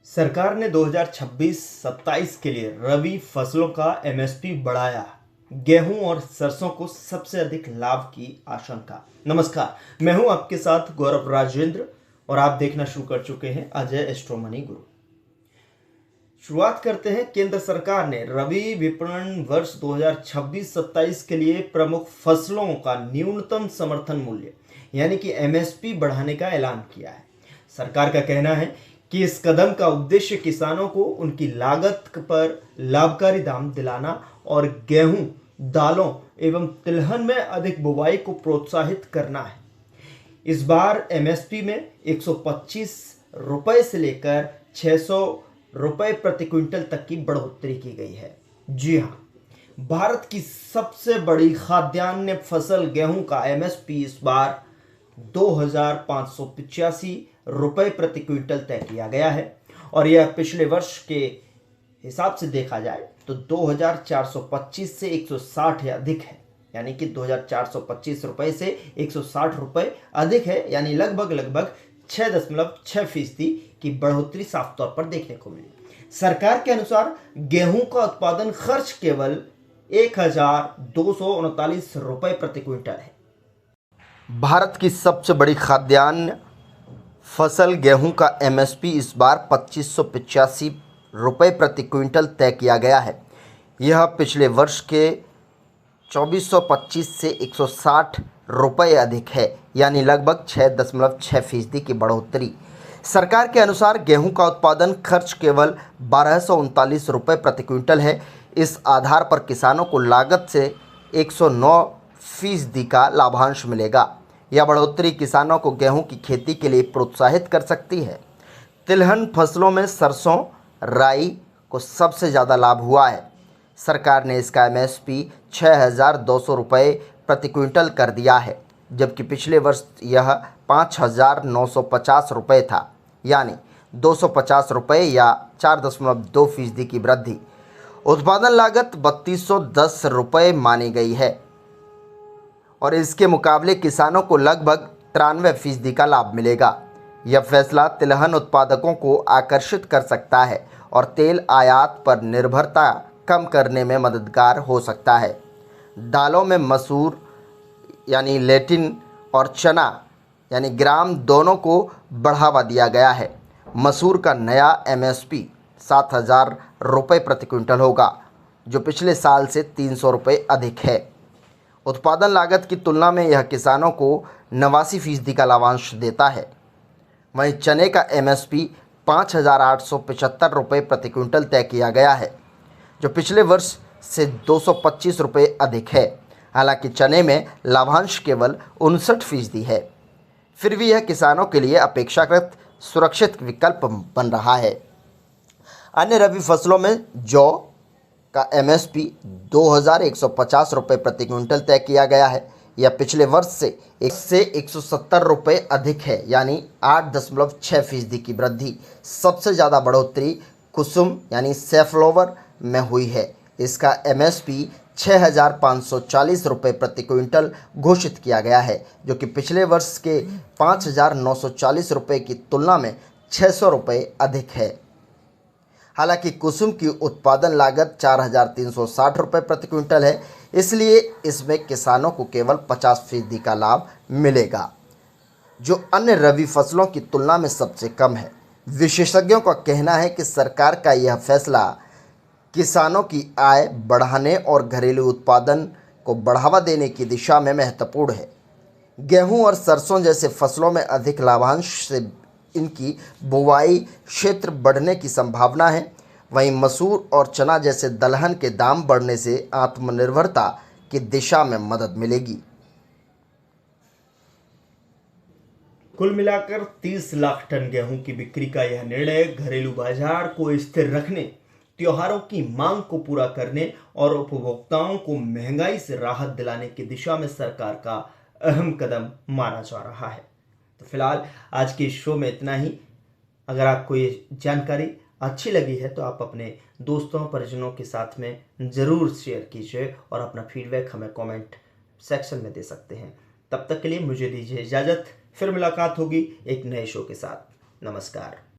सरकार ने 2026-27 के लिए रबी फसलों का एमएसपी बढ़ाया। गेहूं और सरसों को सबसे अधिक लाभ की आशंका। नमस्कार, मैं हूं आपके साथ गौरव राजेंद्र और आप देखना शुरू कर चुके हैं अजय एस्ट्रो मनी गुरु। शुरुआत करते हैं। केंद्र सरकार ने रबी विपणन वर्ष 2026-27 के लिए प्रमुख फसलों का न्यूनतम समर्थन मूल्य यानी कि एमएसपी बढ़ाने का ऐलान किया है। सरकार का कहना है कि इस कदम का उद्देश्य किसानों को उनकी लागत पर लाभकारी दाम दिलाना और गेहूं, दालों एवं तिलहन में अधिक बुवाई को प्रोत्साहित करना है। इस बार एमएसपी में 125 रुपए से लेकर 600 रुपए प्रति क्विंटल तक की बढ़ोतरी की गई है। जी हाँ, भारत की सबसे बड़ी खाद्यान्न फसल गेहूं का एमएसपी इस बार 2,585 रुपए प्रति क्विंटल तय किया गया है और यह पिछले वर्ष के हिसाब से देखा जाए तो 2,425 से 160 अधिक है, यानी कि 2,425 रुपए से 160 रुपए अधिक है, यानी लगभग 6.6% की बढ़ोतरी साफ तौर पर देखने को मिली। सरकार के अनुसार गेहूं का उत्पादन खर्च केवल 1,239 रुपए प्रति क्विंटल है। भारत की सबसे बड़ी खाद्यान्न फसल गेहूं का एमएसपी इस बार 2,585 रुपये प्रति क्विंटल तय किया गया है। यह पिछले वर्ष के 2,425 से 160 रुपये अधिक है, यानी लगभग 6.6% की बढ़ोतरी। सरकार के अनुसार गेहूं का उत्पादन खर्च केवल 1,239 रुपये प्रति क्विंटल है। इस आधार पर किसानों को लागत से 109% का लाभांश मिलेगा। यह बढ़ोतरी किसानों को गेहूं की खेती के लिए प्रोत्साहित कर सकती है। तिलहन फसलों में सरसों, राई को सबसे ज़्यादा लाभ हुआ है। सरकार ने इसका एमएसपी 6,200 रुपये प्रति क्विंटल कर दिया है, जबकि पिछले वर्ष यह 5,950 रुपये था, यानी 250 रुपये या 4.2% की वृद्धि। उत्पादन लागत 3,210 रुपये मानी गई है और इसके मुकाबले किसानों को लगभग 93% का लाभ मिलेगा। यह फैसला तिलहन उत्पादकों को आकर्षित कर सकता है और तेल आयात पर निर्भरता कम करने में मददगार हो सकता है। दालों में मसूर यानी लेटिन और चना यानी ग्राम दोनों को बढ़ावा दिया गया है। मसूर का नया एमएसपी 7,000 रुपये प्रति क्विंटल होगा, जो पिछले साल से 300 रुपये अधिक है। उत्पादन लागत की तुलना में यह किसानों को 89% का लाभांश देता है। वहीं चने का एमएसपी 5,875 रुपये प्रति क्विंटल तय किया गया है, जो पिछले वर्ष से 225 रुपये अधिक है। हालांकि चने में लाभांश केवल 59% है, फिर भी यह किसानों के लिए अपेक्षाकृत सुरक्षित विकल्प बन रहा है। अन्य रबी फसलों में जौ का एमएसपी 2,150 रुपये प्रति क्विंटल तय किया गया है। यह पिछले वर्ष से 170 रुपये अधिक है, यानी 8.6% की वृद्धि। सबसे ज़्यादा बढ़ोतरी कुसुम यानी सैफलोवर में हुई है। इसका एमएसपी 6,540 रुपये प्रति क्विंटल घोषित किया गया है, जो कि पिछले वर्ष के 5,940 रुपये की तुलना में 600 रुपये अधिक है। हालांकि कुसुम की उत्पादन लागत 4,360 रुपये प्रति क्विंटल है, इसलिए इसमें किसानों को केवल 50% का लाभ मिलेगा, जो अन्य रबी फसलों की तुलना में सबसे कम है। विशेषज्ञों का कहना है कि सरकार का यह फैसला किसानों की आय बढ़ाने और घरेलू उत्पादन को बढ़ावा देने की दिशा में महत्वपूर्ण है। गेहूं और सरसों जैसे फसलों में अधिक लाभांश से इनकी बुवाई क्षेत्र बढ़ने की संभावना है। वहीं मसूर और चना जैसे दलहन के दाम बढ़ने से आत्मनिर्भरता की दिशा में मदद मिलेगी। कुल मिलाकर 30 लाख टन गेहूं की बिक्री का यह निर्णय घरेलू बाजार को स्थिर रखने, त्योहारों की मांग को पूरा करने और उपभोक्ताओं को महंगाई से राहत दिलाने की दिशा में सरकार का अहम कदम माना जा रहा है। तो फिलहाल आज के शो में इतना ही। अगर आपको ये जानकारी अच्छी लगी है तो आप अपने दोस्तों परिजनों के साथ में ज़रूर शेयर कीजिए और अपना फीडबैक हमें कमेंट सेक्शन में दे सकते हैं। तब तक के लिए मुझे दीजिए इजाज़त। फिर मुलाकात होगी एक नए शो के साथ। नमस्कार।